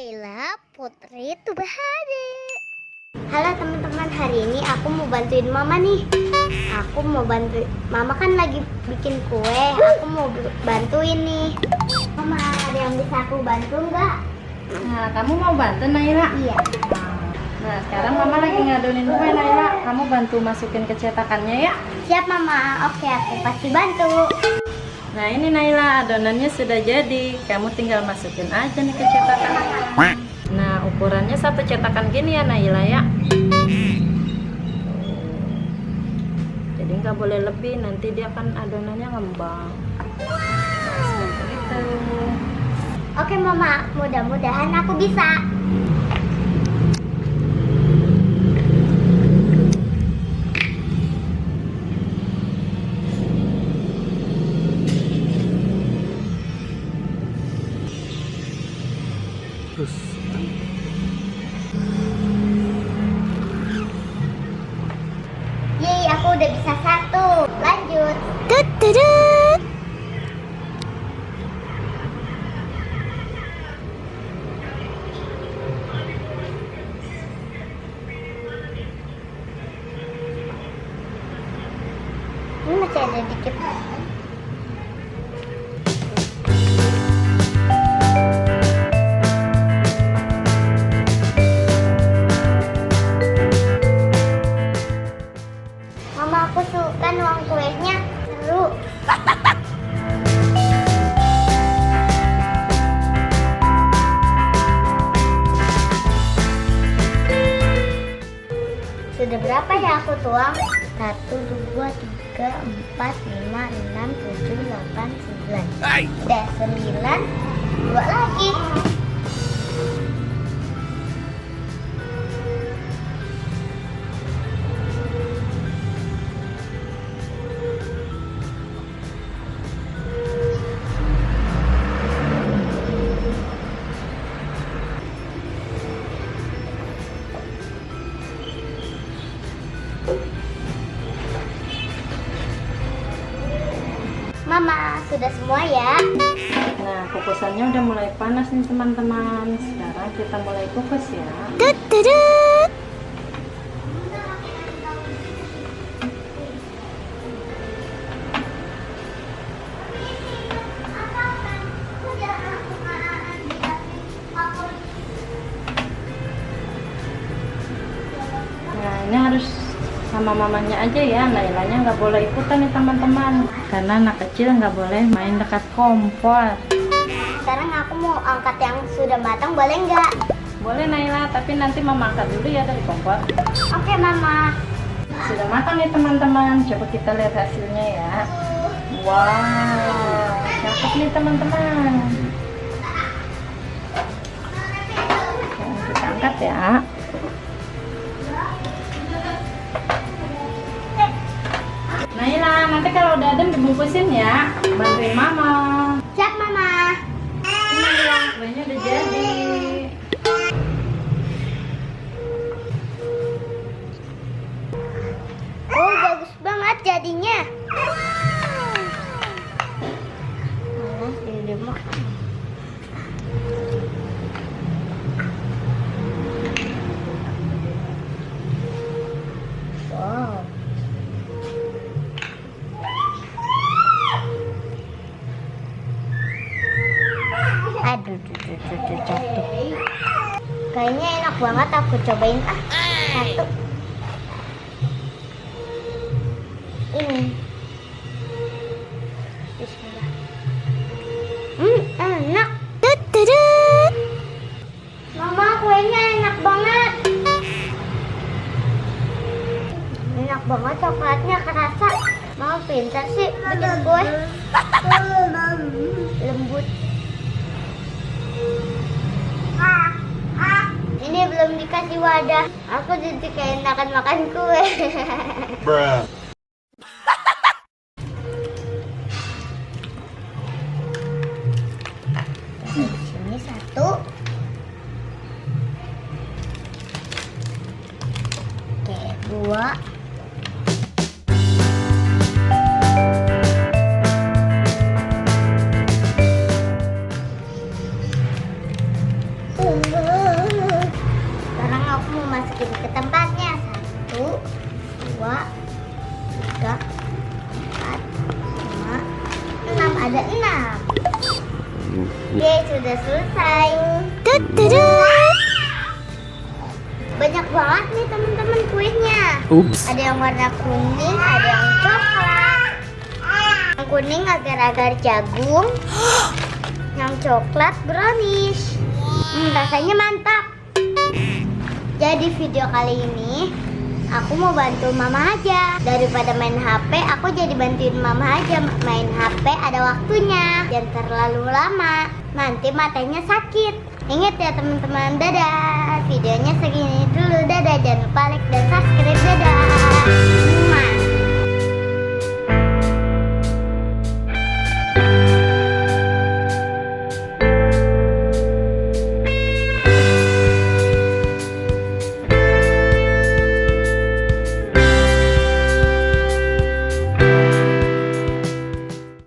Laila Putri Tubahade. Halo teman-teman, hari ini aku mau bantuin mama nih. Aku mau bantu mama, kan lagi bikin kue. Aku mau bantuin nih. Mama, ada yang bisa aku bantu nggak? Nah, kamu mau bantu Naila? Iya. Nah, sekarang mama lagi ngadonin kue Naila. Kamu bantu masukin ke cetakannya ya? Siap mama. Oke, aku pasti bantu. Nah, ini Naila, adonannya sudah jadi. Kamu tinggal masukin aja nih ke cetakan. Nah, ukurannya satu cetakan gini ya Naila ya. Jadi nggak boleh lebih, nanti dia akan adonannya ngembang. Nah, seperti itu. Oke mama, mudah-mudahan aku bisa. Yeay, aku udah bisa satu. Lanjut. Tutudut. Ini masih ada dikit. Mama, aku suka nuang kuenya, seru. Sudah berapa ya aku tuang? 1, 2, 3, 4, 5, 6, 7, 8, 9. Udah 9. 2 lagi. Mama, sudah semua ya? Nah, kukusannya udah mulai panas nih teman-teman. Sekarang kita mulai kukus ya. Tutudut. Nah, ini harus sama mamanya aja ya. Nailanya nggak boleh ikutan nih teman-teman. Karena anak kecil nggak boleh main dekat kompor. Sekarang aku mau angkat yang sudah matang, boleh nggak? Boleh Naila, tapi nanti mama angkat dulu ya dari kompor. Oke mama. Sudah matang nih teman-teman. Coba kita lihat hasilnya ya. Wow, cakep nih teman-teman. Kita angkat ya. Naila, nanti kalau udah adem dibungkusin ya. Bantuin mama. Siap mama. Ini Naila, kuenya udah jadi. Oh, bagus banget jadinya. Panas ini mah. Wow. Aduh, jatuh. Kayaknya enak banget, aku cobain satu. Ini. Bismillah. Enak. Tutudut. Mama, kuenya enak banget. Enak banget, coklatnya kerasa. Mama pintar sih bikin kue. Lembut. Ini belum dikasih wadah. Aku jadi keenakan makan kue. Bruh. Sini satu. Oke, 2. Tunggu ada 6. Yeay, sudah selesai. Banyak banget nih teman-teman kuenya. Ups. Ada yang warna kuning, ada yang coklat. Yang kuning agar-agar jagung. Yang coklat brownies. Rasanya mantap. Jadi video kali ini aku mau bantu mama aja. Daripada main HP, aku jadi bantuin mama aja. Main HP ada waktunya, jangan terlalu lama, nanti matanya sakit. Ingat ya teman-teman, dadah. Videonya segini dulu, dadah. Jangan lupa like dan subscribe, dadah.